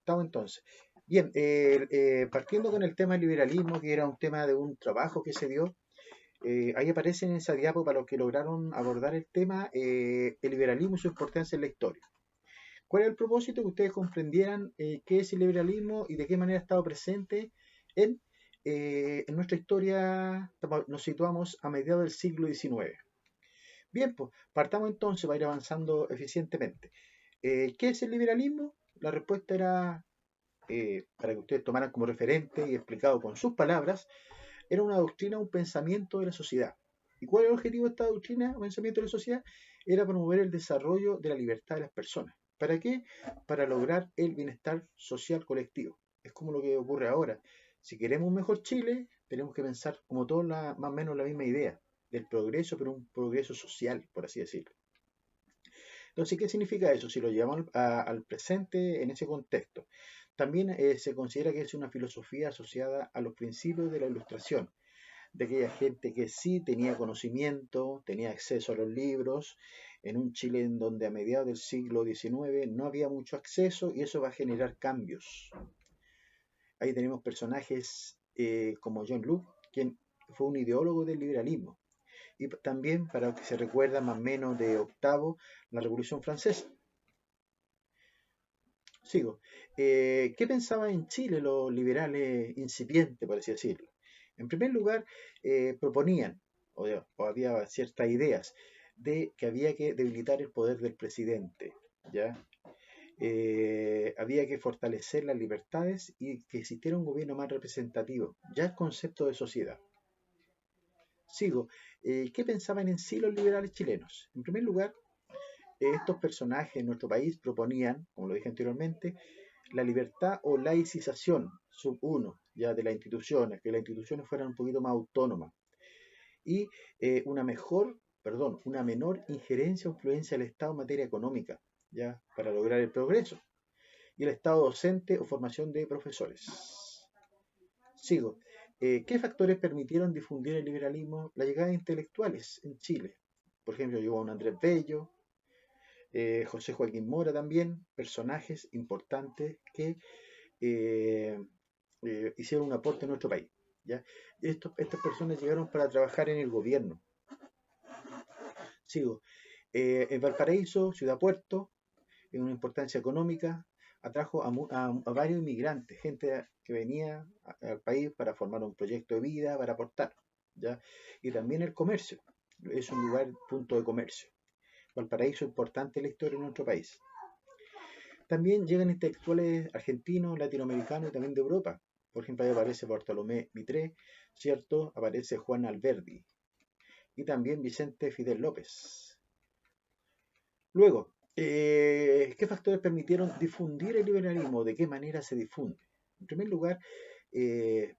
Estamos entonces. Bien, partiendo con el tema del liberalismo, que era un tema de un trabajo que se dio, ahí aparece en esa diapo para los que lograron abordar el tema, el liberalismo y su importancia en la historia. ¿Cuál es el propósito? Que ustedes comprendieran qué es el liberalismo y de qué manera ha estado presente en, en nuestra historia. Nos situamos a mediados del siglo XIX. Bien, pues partamos entonces para ir avanzando eficientemente. ¿Qué es el liberalismo? La respuesta era, para que ustedes tomaran como referente y explicado con sus palabras, era una doctrina, un pensamiento de la sociedad. ¿Y cuál era el objetivo de esta doctrina o pensamiento de la sociedad? Era promover el desarrollo de la libertad de las personas. ¿Para qué? Para lograr el bienestar social colectivo. Es como lo que ocurre ahora. Si queremos un mejor Chile, tenemos que pensar como todos más o menos la misma idea del progreso, pero un progreso social, por así decirlo. Entonces, ¿qué significa eso? Si lo llevamos al presente en ese contexto. También se considera que es una filosofía asociada a los principios de la ilustración, de aquella gente que sí tenía conocimiento, tenía acceso a los libros, en un Chile en donde a mediados del siglo XIX no había mucho acceso y eso va a generar cambios. Ahí tenemos personajes como John Locke, quien fue un ideólogo del liberalismo. Y también, para que se recuerda más o menos de octavo, la Revolución Francesa. Sigo. ¿Qué pensaban en Chile los liberales incipientes, por así decirlo? En primer lugar, proponían, o había ciertas ideas, de que había que debilitar el poder del presidente, ¿ya? Había que fortalecer las libertades y que existiera un gobierno más representativo, ya el concepto de sociedad. Sigo. ¿Qué pensaban en sí los liberales chilenos? En primer lugar, estos personajes en nuestro país proponían, como lo dije anteriormente, la libertad o laicización, sub uno, ya de las instituciones, que las instituciones fueran un poquito más autónomas y una menor injerencia o influencia del Estado en materia económica, ya para lograr el progreso, y el Estado docente o formación de profesores. Sigo. ¿Qué factores permitieron difundir el liberalismo? La llegada de intelectuales en Chile. Por ejemplo, llegó a un Andrés Bello, José Joaquín Mora también, personajes importantes que eh, hicieron un aporte a nuestro país. ¿Ya? Estas personas llegaron para trabajar en el gobierno. Sigo. En Valparaíso, ciudad puerto, en una importancia económica, atrajo a varios inmigrantes, gente que venía al país para formar un proyecto de vida, para aportar. ¿Ya? Y también el comercio. Es un lugar, punto de comercio. Valparaíso importante en la historia de nuestro país. También llegan intelectuales argentinos, latinoamericanos y también de Europa. Por ejemplo, ahí aparece Bartolomé Mitre, ¿cierto? Aparece Juan Alberdi y también Vicente Fidel López. Luego, ¿qué factores permitieron difundir el liberalismo? ¿De qué manera se difunde? En primer lugar, eh,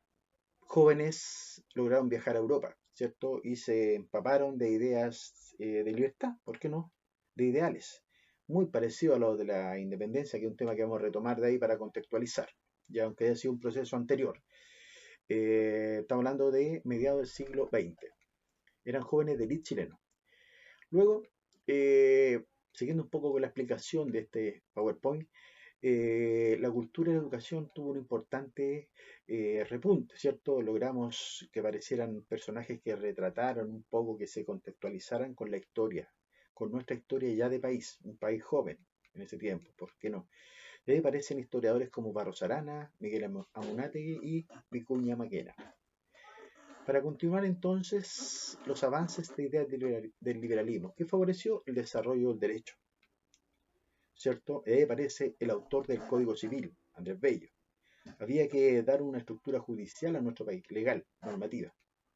jóvenes lograron viajar a Europa, ¿cierto? Y se empaparon de ideas de libertad, ¿por qué no? De ideales. Muy parecido a lo de la independencia, que es un tema que vamos a retomar de ahí para contextualizar, ya aunque haya sido un proceso anterior. Estamos hablando de mediados del siglo XX. Eran jóvenes de élite chileno. Luego, siguiendo un poco con la explicación de este PowerPoint, la cultura y la educación tuvo un importante repunte, ¿cierto? Logramos que aparecieran personajes que retrataran un poco, que se contextualizaran con la historia, con nuestra historia ya de país, un país joven en ese tiempo, ¿por qué no? De ahí aparecen historiadores como Barros Arana, Miguel Amunátegui y Vicuña Maquena. Para continuar entonces los avances de ideas del liberalismo, que favoreció el desarrollo del derecho, ¿cierto? Ahí aparece el autor del Código Civil, Andrés Bello. Había que dar una estructura judicial a nuestro país, legal, normativa.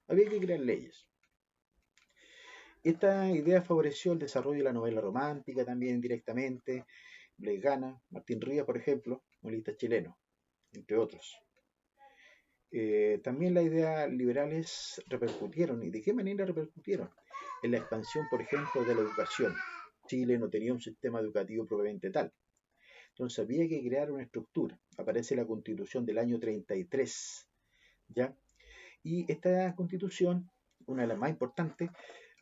Había que crear leyes. Esta idea favoreció el desarrollo de la novela romántica también indirectamente. Blake Gana, Martín Ríos, por ejemplo, novelista chileno, entre otros. También las ideas liberales repercutieron. ¿Y de qué manera repercutieron? En la expansión, por ejemplo, de la educación. Chile no tenía un sistema educativo propiamente tal. Entonces había que crear una estructura. Aparece la Constitución del año 33, ¿ya? Y esta Constitución, una de las más importantes,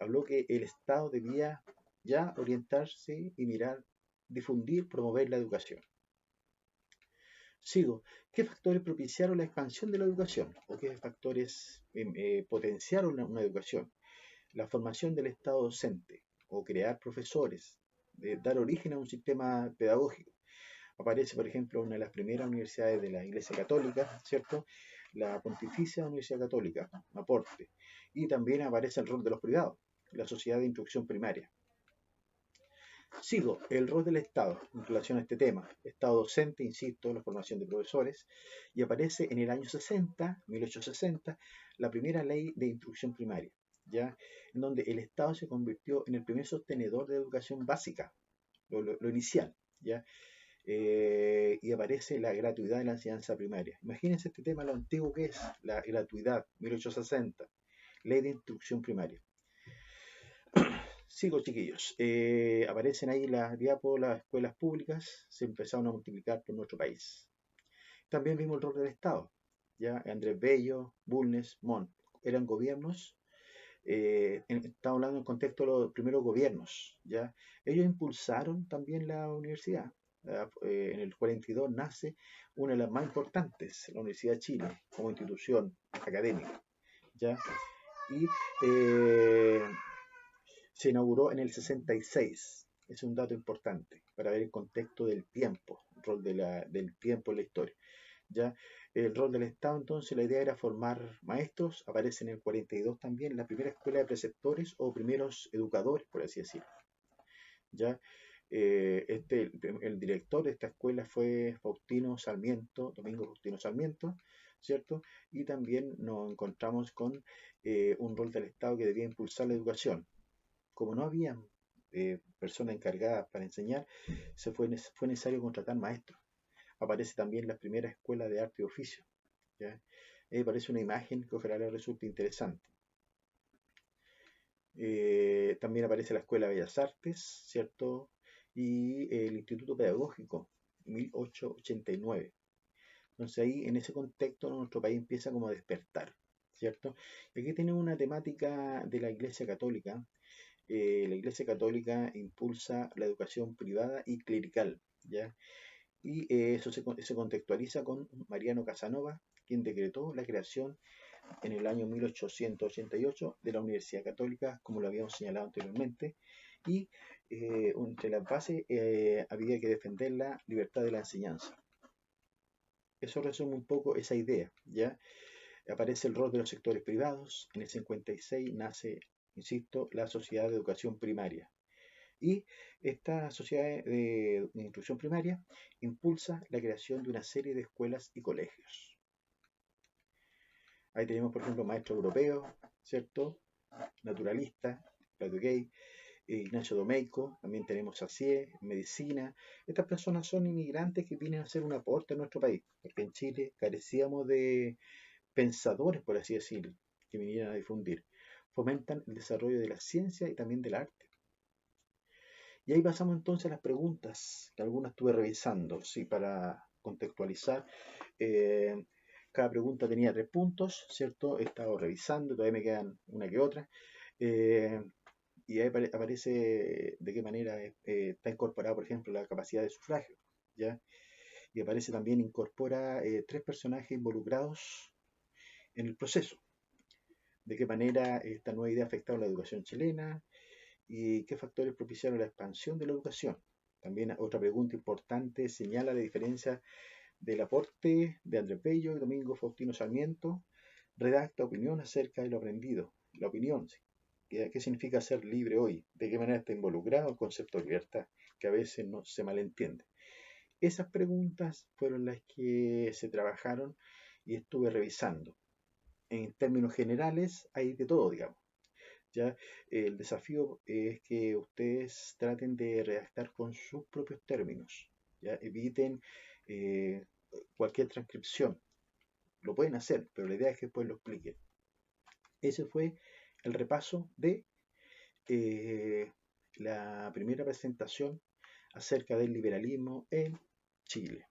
habló que el Estado debía ya orientarse y mirar, difundir, promover la educación. Sigo. ¿Qué factores propiciaron la expansión de la educación? ¿O qué factores potenciaron una educación? La formación del Estado docente o crear profesores, dar origen a un sistema pedagógico. Aparece, por ejemplo, una de las primeras universidades de la Iglesia Católica, ¿cierto? La Pontificia Universidad Católica, aporte. Y también aparece el rol de los privados, la sociedad de instrucción primaria. Sigo, el rol del Estado en relación a este tema. Estado docente, insisto, la formación de profesores, y aparece en el año 60, 1860, la primera ley de instrucción primaria, ¿ya? En donde el Estado se convirtió en el primer sostenedor de educación básica, lo inicial, ¿ya? Y aparece la gratuidad de la enseñanza primaria. Imagínense este tema, lo antiguo que es, la gratuidad, 1860, ley de instrucción primaria. Sigo, chiquillos. Aparecen ahí las diapos, las escuelas públicas se empezaron a multiplicar por nuestro país. También vimos el rol del Estado. ¿Ya? Andrés Bello, Bulnes, Montt eran gobiernos. Estamos hablando en contexto de los primeros gobiernos. ¿Ya? Ellos impulsaron también la universidad. En el 42 nace una de las más importantes, la Universidad de Chile, como institución académica. ¿Ya? Y se inauguró en el 66. Es un dato importante para ver el contexto del tiempo, el rol del tiempo en la historia. ¿Ya? El rol del Estado, entonces, la idea era formar maestros. Aparece en el 42 también la primera escuela de preceptores o primeros educadores, por así decirlo. ¿Ya? El director de esta escuela fue Faustino Sarmiento, Domingo Faustino Sarmiento, ¿cierto? Y también nos encontramos con un rol del Estado que debía impulsar la educación. Como no había personas encargadas para enseñar, fue necesario contratar maestros. Aparece también la primera escuela de arte y oficio. ¿Ya? Aparece una imagen que ojalá les resulte interesante. También aparece la Escuela de Bellas Artes, ¿cierto? Y el Instituto Pedagógico, 1889. Entonces ahí, en ese contexto, nuestro país empieza como a despertar, ¿cierto? Y aquí tenemos una temática de la Iglesia Católica. La Iglesia Católica impulsa la educación privada y clerical, ¿ya? Y eso se contextualiza con Mariano Casanova, quien decretó la creación en el año 1888 de la Universidad Católica, como lo habíamos señalado anteriormente, y entre las bases había que defender la libertad de la enseñanza. Eso resume un poco esa idea, ¿ya? Aparece el rol de los sectores privados. En el 56 nace, insisto, la Sociedad de Educación Primaria. Y esta sociedad de instrucción primaria impulsa la creación de una serie de escuelas y colegios. Ahí tenemos, por ejemplo, maestros europeos, ¿cierto? Naturalistas, Claudio Gay, Ignacio Domeyko, también tenemos a CIE, medicina. Estas personas son inmigrantes que vienen a hacer un aporte a nuestro país, porque en Chile carecíamos de pensadores, por así decirlo, que vinieran a difundir. Fomentan el desarrollo de la ciencia y también del arte. Y ahí pasamos entonces a las preguntas, que algunas estuve revisando, sí, para contextualizar. Eh, Cada pregunta tenía 3 puntos, ¿cierto? He estado revisando, todavía me quedan una que otra. Eh, y ahí aparece de qué manera está incorporada, por ejemplo, la capacidad de sufragio, ¿ya? Y aparece también, incorpora 3 personajes involucrados en el proceso. De qué manera esta nueva idea ha afectado a la educación chilena y qué factores propiciaron la expansión de la educación. También otra pregunta importante señala la diferencia del aporte de Andrés Bello y Domingo Faustino Sarmiento. Redacta opinión acerca de lo aprendido. La opinión, ¿sí? ¿Qué significa ser libre hoy? ¿De qué manera está involucrado el concepto de libertad? Que a veces no se malentiende. Esas preguntas fueron las que se trabajaron y estuve revisando. En términos generales hay de todo, digamos. ¿Ya? El desafío es que ustedes traten de redactar con sus propios términos. ¿Ya? Eviten eh, cualquier transcripción. Lo pueden hacer, pero la idea es que después lo expliquen. Ese fue el repaso de la primera presentación acerca del liberalismo en Chile.